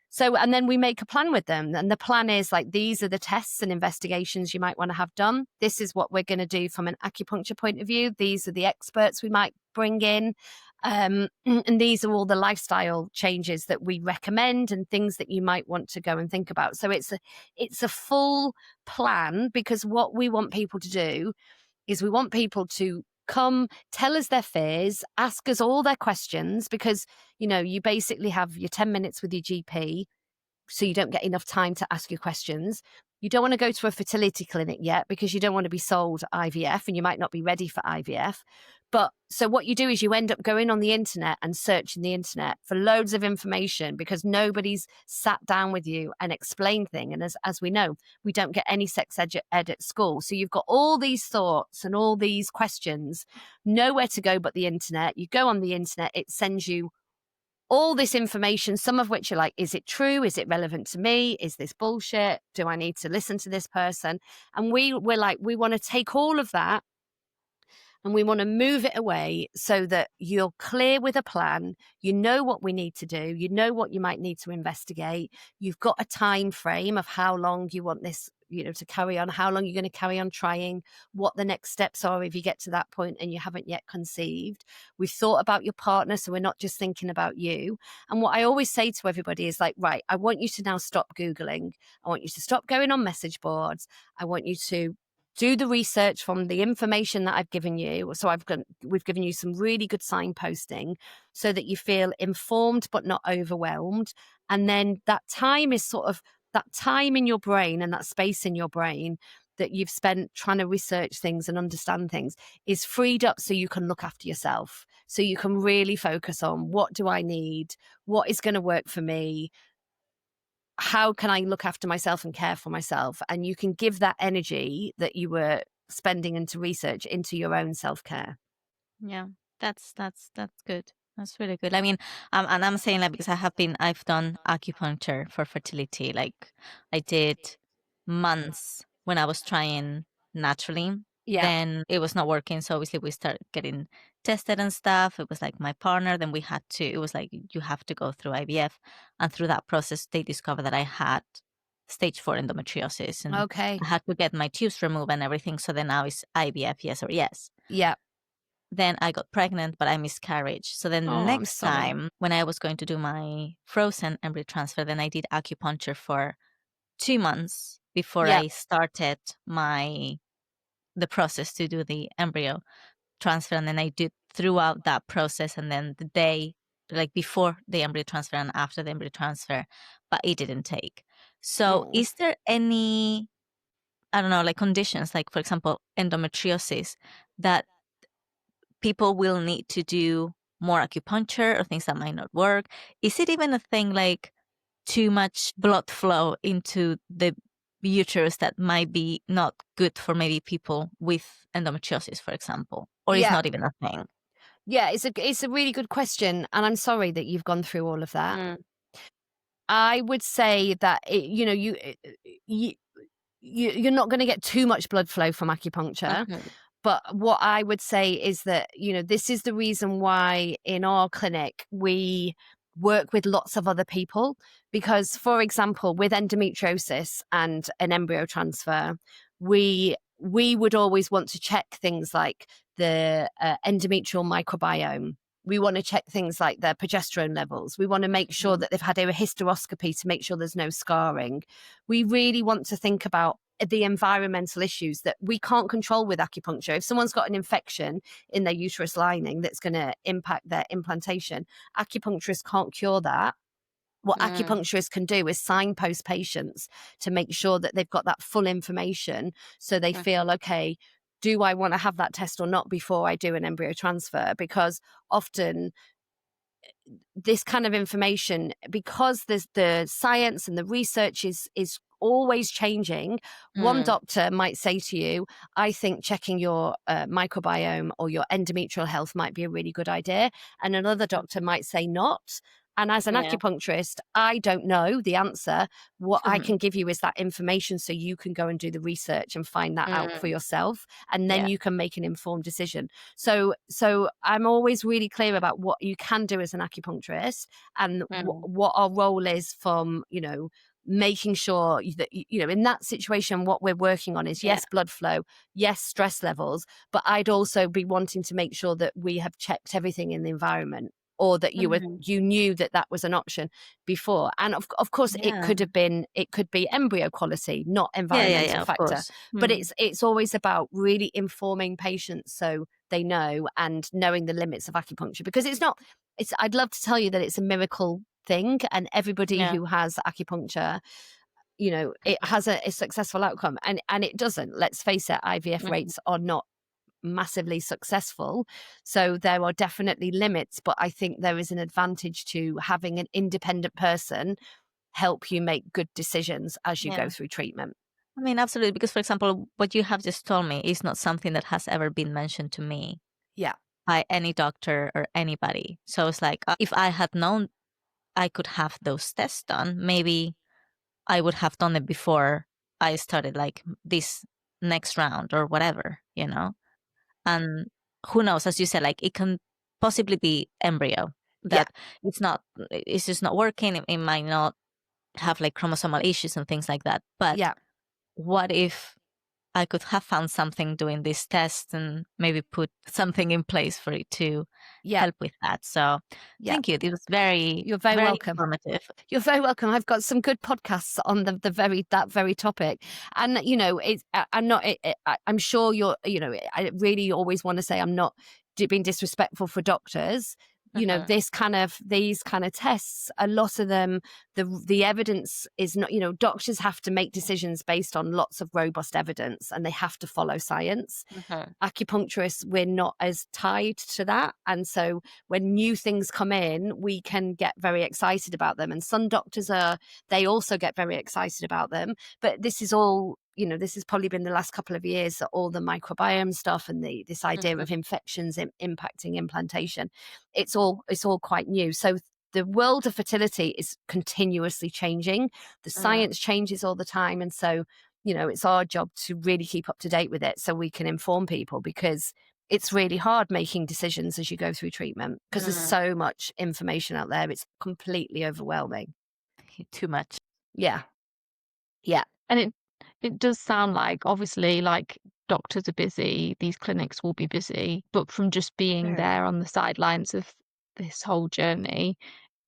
So, and then we make a plan with them. And the plan is like, these are the tests and investigations you might want to have done. This is what we're going to do from an acupuncture point of view. These are the experts we might bring in. And these are all the lifestyle changes that we recommend and things that you might want to go and think about. So it's a full plan, because what we want people to do is we want people to come, tell us their fears, ask us all their questions, because, you basically have your 10 minutes with your GP, so you don't get enough time to ask your questions. You don't want to go to a fertility clinic yet, because you don't want to be sold IVF, and you might not be ready for IVF. But so what you do is you end up going on the internet and searching the internet for loads of information, because nobody's sat down with you and explained things. And as we know, we don't get any sex ed at school. So you've got all these thoughts and all these questions, nowhere to go but the internet. You go on the internet, it sends you all this information, some of which are like, is it true? Is it relevant to me? Is this bullshit? Do I need to listen to this person? And we're like, we want to take all of that and we want to move it away so that you're clear with a plan. You know what we need to do. You know what you might need to investigate. You've got a time frame of how long you want this, to carry on, how long you're going to carry on trying, what the next steps are if you get to that point and you haven't yet conceived. We've thought about your partner, so we're not just thinking about you. And what I always say to everybody is like, right, I want you to now stop Googling. I want you to stop going on message boards. I want you to do the research from the information that I've given you. So we've given you some really good signposting so that you feel informed but not overwhelmed. And then that time is sort of that time in your brain, and that space in your brain that you've spent trying to research things and understand things is freed up, so you can look after yourself. So you can really focus on, what do I need? What is going to work for me? How can I look after myself and care for myself? And you can give that energy that you were spending into research into your own self-care. Yeah, that's good. That's really good. I mean, and I'm saying that because I've done acupuncture for fertility. Like, I did months when I was trying naturally. Yeah. Then it was not working. So obviously we started getting tested and stuff. It was like my partner. Then it was like, you have to go through IVF. And through that process, they discovered that I had stage 4 endometriosis, and Okay. I had to get my tubes removed and everything. So then now it's IVF, yes or yes. Yeah. Then I got pregnant, but I miscarried. So then Oh, I'm next sorry. time when I was going to do my frozen embryo transfer, then I did acupuncture for 2 months before Yeah. I started the process to do the embryo transfer. And then I did throughout that process, and then the day, like before the embryo transfer and after the embryo transfer, but it didn't take. So Oh. is there any, I don't know, like conditions, like for example, endometriosis, that people will need to do more acupuncture or things that might not work? Is it even a thing like too much blood flow into the uterus that might be not good for maybe people with endometriosis, for example, or is Yeah. not even a thing? Yeah, it's a really good question, and I'm sorry that you've gone through all of that. Mm. I would say that you're not going to get too much blood flow from acupuncture. Mhm. But what I would say is that, this is the reason why in our clinic we work with lots of other people. Because, for example, with endometriosis and an embryo transfer, we would always want to check things like the endometrial microbiome. We want to check things like their progesterone levels. We want to make sure that they've had a hysteroscopy to make sure there's no scarring. We really want to think about the environmental issues that we can't control with acupuncture. If someone's got an infection in their uterus lining that's going to impact their implantation, acupuncturists can't cure that. What acupuncturists can do is signpost patients to make sure that they've got that full information, so they feel, okay, do I want to have that test or not before I do an embryo transfer? Because often this kind of information, because there's the science and the research is always changing. One doctor might say to you, I think checking your microbiome or your endometrial health might be a really good idea, and another doctor might say not. And as an Yeah. acupuncturist, I don't know the answer. What I can give you is that information, so you can go and do the research and find that out for yourself, and then Yeah. you can make an informed decision. So I'm always really clear about what you can do as an acupuncturist, and what our role is, from making sure that in that situation what we're working on is, yes, blood flow, yes, stress levels, but I'd also be wanting to make sure that we have checked everything in the environment, or that you knew that was an option before. And of course it could be embryo quality, not environmental Of factor. course. But it's always about really informing patients so they know, and knowing the limits of acupuncture, because I'd love to tell you that it's a miracle thing, and everybody who has acupuncture, it has a successful outcome, and it doesn't. Let's face it, IVF rates are not massively successful, so there are definitely limits, but I think there is an advantage to having an independent person help you make good decisions as you go through treatment. I mean, absolutely. Because, for example, what you have just told me is not something that has ever been mentioned to me Yeah. by any doctor or anybody. So it's like, if I had known I could have those tests done, maybe I would have done it before I started like this next round or whatever, And who knows, as you said, like it can possibly be embryo that it's just not working. It might not have like chromosomal issues and things like that. But what if I could have found something doing this test and maybe put something in place for it to help with that? So thank you. It was You're very welcome. informative. You're very welcome. I've got some good podcasts on that very topic, and I'm sure you're. I really always want to say I'm not being disrespectful for doctors. These kind of tests, a lot of them, the evidence is not. Doctors have to make decisions based on lots of robust evidence, and they have to follow science. Acupuncturists, we're not as tied to that, and so when new things come in, we can get very excited about them, and some doctors they also get very excited about them. But this is all, this has probably been the last couple of years, that all the microbiome stuff and this idea of infections impacting implantation, it's all quite new. So the world of fertility is continuously changing. The science changes all the time, and so it's our job to really keep up to date with it, so we can inform people, because it's really hard making decisions as you go through treatment, because there's so much information out there. It's completely overwhelming. Too much. Yeah. Yeah. And it does sound like, obviously, like, doctors are busy, these clinics will be busy, but from just being Very. there on the sidelines of this whole journey,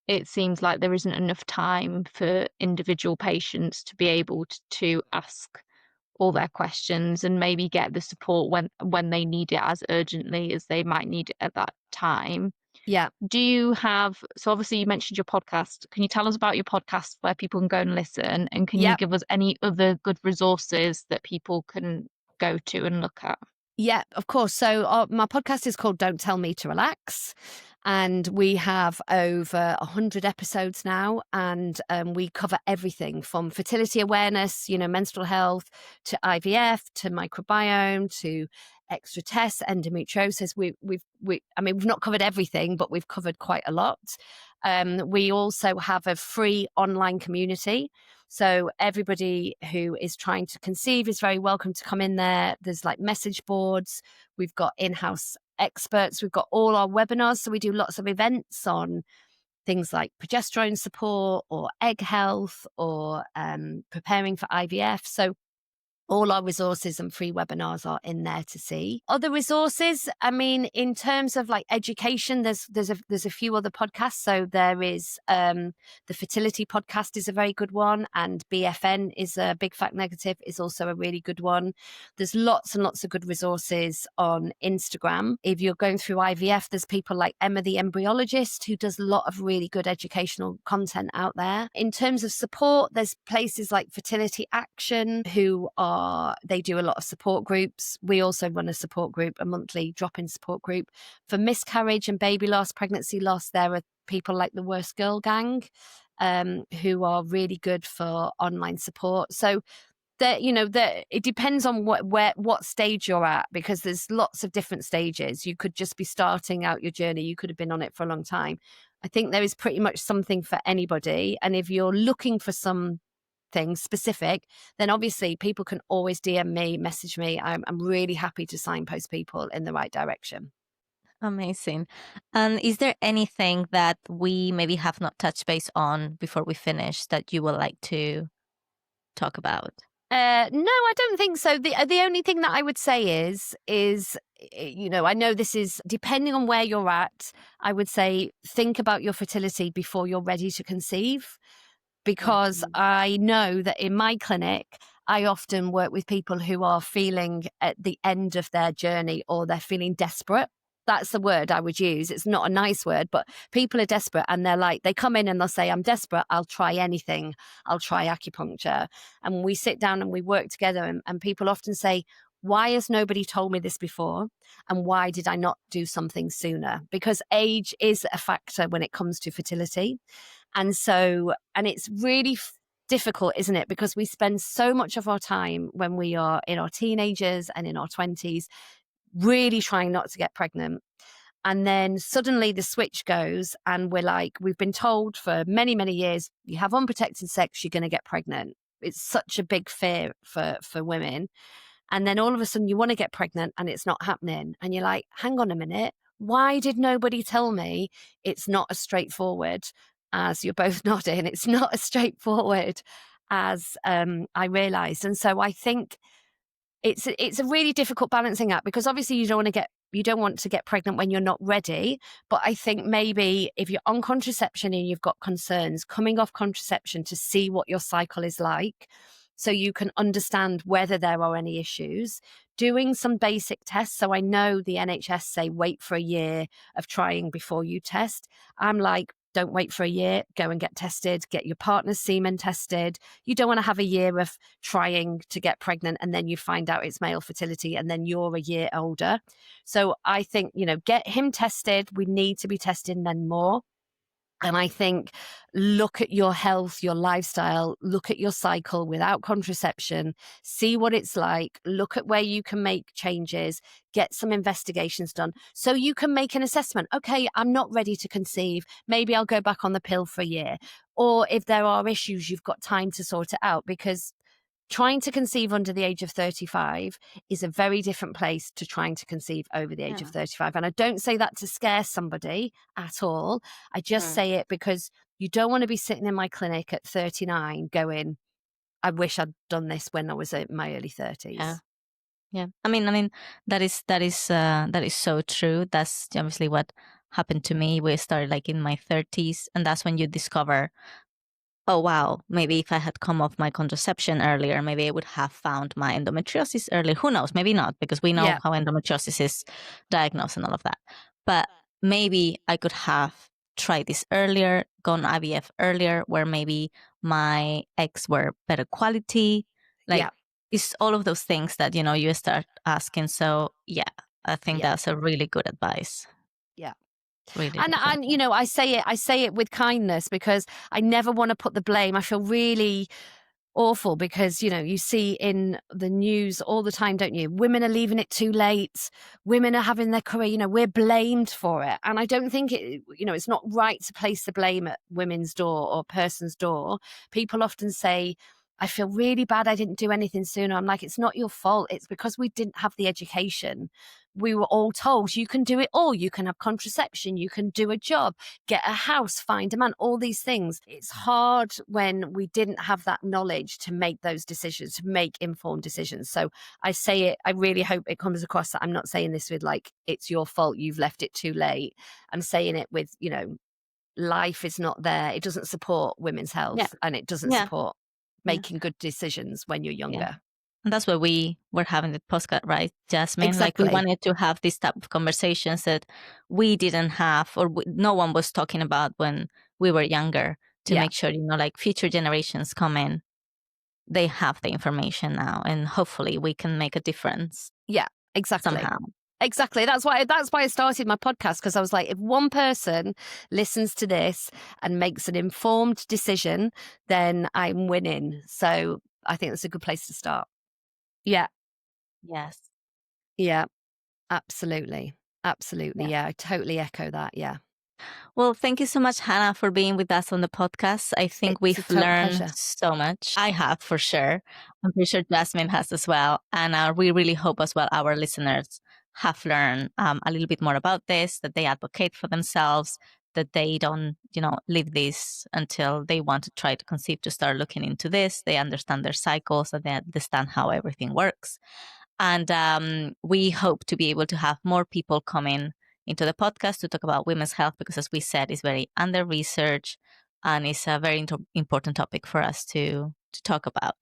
it seems like there isn't enough time for individual patients to be able to ask all their questions and maybe get the support when they need it as urgently as they might need it at that time. Yeah. Do you have, so obviously you mentioned your podcast. Can you tell us about your podcast where people can go and listen? And can you Yep. give us any other good resources that people can go to and look at? Yeah, of course. So my podcast is called Don't Tell Me to Relax. And we have over 100 episodes now. And we cover everything from fertility awareness, menstrual health, to IVF, to microbiome, to extra tests, endometriosis. We've not covered everything, but we've covered quite a lot. We also have a free online community. So everybody who is trying to conceive is very welcome to come in there. There's like message boards. We've got in-house experts. We've got all our webinars. So we do lots of events on things like progesterone support or egg health or preparing for IVF. So all our resources and free webinars are in there to see. Other resources, in terms of like education, there's a few other podcasts. So there is the Fertility Podcast is a very good one, and BFN is a Big Fat Negative is also a really good one. There's lots and lots of good resources on Instagram. If you're going through IVF, there's people like Emma the embryologist who does a lot of really good educational content out there. In terms of support, there's places like Fertility Action they do a lot of support groups. We also run a support group, a monthly drop-in support group for miscarriage and baby loss, pregnancy loss. There are people like the Worst Girl Gang, who are really good for online support. So it depends on what stage you're at, because there's lots of different stages. You could just be starting out your journey. You could have been on it for a long time. I think there is pretty much something for anybody. And if you're looking for something specific, then obviously people can always DM me, message me. I'm really happy to signpost people in the right direction. Amazing. And is there anything that we maybe have not touched base on before we finish that you would like to talk about? No, I don't think so. The only thing that I would say is I know this is depending on where you're at. I would say think about your fertility before you're ready to conceive, because I know that in my clinic, I often work with people who are feeling at the end of their journey, or they're feeling desperate. That's the word I would use. It's not a nice word, but people are desperate, and they come in and they'll say, I'm desperate. I'll try anything. I'll try acupuncture. And we sit down and we work together, and people often say, why has nobody told me this before? And why did I not do something sooner? Because age is a factor when it comes to fertility. And it's really difficult, isn't it? Because we spend so much of our time when we are in our teenagers and in our 20s really trying not to get pregnant. And then suddenly the switch goes, and we've been told for many, many years, you have unprotected sex, you're going to get pregnant. It's such a big fear for women. And then all of a sudden you want to get pregnant and it's not happening. And you're like, hang on a minute. Why did nobody tell me it's not as straightforward as you're both nodding? It's not as straightforward as I realized. And so I think it's a really difficult balancing act, because obviously you don't want to get pregnant when you're not ready. But I think maybe if you're on contraception and you've got concerns, coming off contraception to see what your cycle is like, so you can understand whether there are any issues, doing some basic tests. So I know the NHS say wait for a year of trying before you test. I'm like, don't wait for a year, go and get tested, get your partner's semen tested. You don't want to have a year of trying to get pregnant and then you find out it's male fertility and then you're a year older. So I think, get him tested. We need to be testing men more. And I think look at your health, your lifestyle, look at your cycle without contraception, see what it's like, look at where you can make changes, get some investigations done so you can make an assessment. Okay, I'm not ready to conceive. Maybe I'll go back on the pill for a year. Or if there are issues, you've got time to sort it out, because trying to conceive under the age of 35 is a very different place to trying to conceive over the age of 35. And I don't say that to scare somebody at all. I just say it because you don't want to be sitting in my clinic at 39 going, I wish I'd done this when I was in my early 30s. Yeah. Yeah. I mean, that is so true. That's obviously what happened to me. We started like in my 30s, and that's when you discover, oh wow, maybe if I had come off my contraception earlier, maybe I would have found my endometriosis earlier. Who knows? Maybe not, because we know Yeah. how endometriosis is diagnosed and all of that. But maybe I could have tried this earlier, gone IVF earlier, where maybe my eggs were better quality. Like, Yeah. it's all of those things that, you start asking. So yeah, I think Yeah. that's a really good advice. Yeah. Really, And really good. I say it with kindness, because I never want to put the blame. I feel really awful because, you see in the news all the time, don't you? Women are leaving it too late. Women are having their career, we're blamed for it. And I don't think it's not right to place the blame at women's door or person's door. People often say, I feel really bad I didn't do anything sooner. I'm like, it's not your fault. It's because we didn't have the education. We were all told you can do it all. You can have contraception. You can do a job, get a house, find a man, all these things. It's hard when we didn't have that knowledge to make those decisions, to make informed decisions. So I say it, I really hope it comes across that I'm not saying this with like, it's your fault, you've left it too late. I'm saying it with, life is not there. It doesn't support women's health, Yeah. and it doesn't Yeah. support making good decisions when you're younger. Yeah. And that's why we were having the podcast, right, Jasmine? Exactly. Like, we wanted to have this type of conversations that we didn't have, or no one was talking about when we were younger, to Yeah. make sure, like, future generations come in, they have the information now, and hopefully we can make a difference. Yeah, exactly. Somehow. Exactly. That's why I started my podcast, because I was like, if one person listens to this and makes an informed decision, then I'm winning. So I think that's a good place to start. Yeah. Yes. Yeah. Absolutely. Absolutely. Yeah. Yeah. I totally echo that. Yeah. Well, thank you so much, Hannah, for being with us on the podcast. I think It's a we've total learned pleasure. so much. I have, for sure. I'm pretty sure Jasmine has as well. And we really hope as well our listeners have learned a little bit more about this, that they advocate for themselves, that they don't, leave this until they want to try to conceive, to start looking into this. They understand their cycles, and they understand how everything works. And we hope to be able to have more people come in into the podcast to talk about women's health, because, as we said, it's very under-researched and it's a very important topic for us to talk about.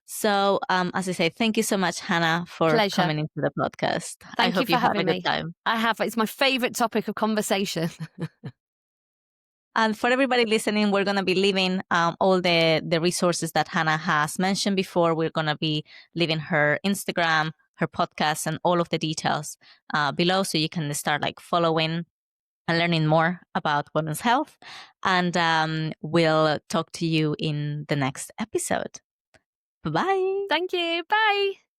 So, as I say, thank you so much, Hannah, for Pleasure. coming into the podcast. I Thank you hope for you have a having good me. time. I have. It's my favorite topic of conversation. And for everybody listening, we're going to be leaving all the resources that Hannah has mentioned before. We're going to be leaving her Instagram, her podcast, and all of the details below, so you can start like following and learning more about women's health. And we'll talk to you in the next episode. Bye-bye. Thank you. Bye.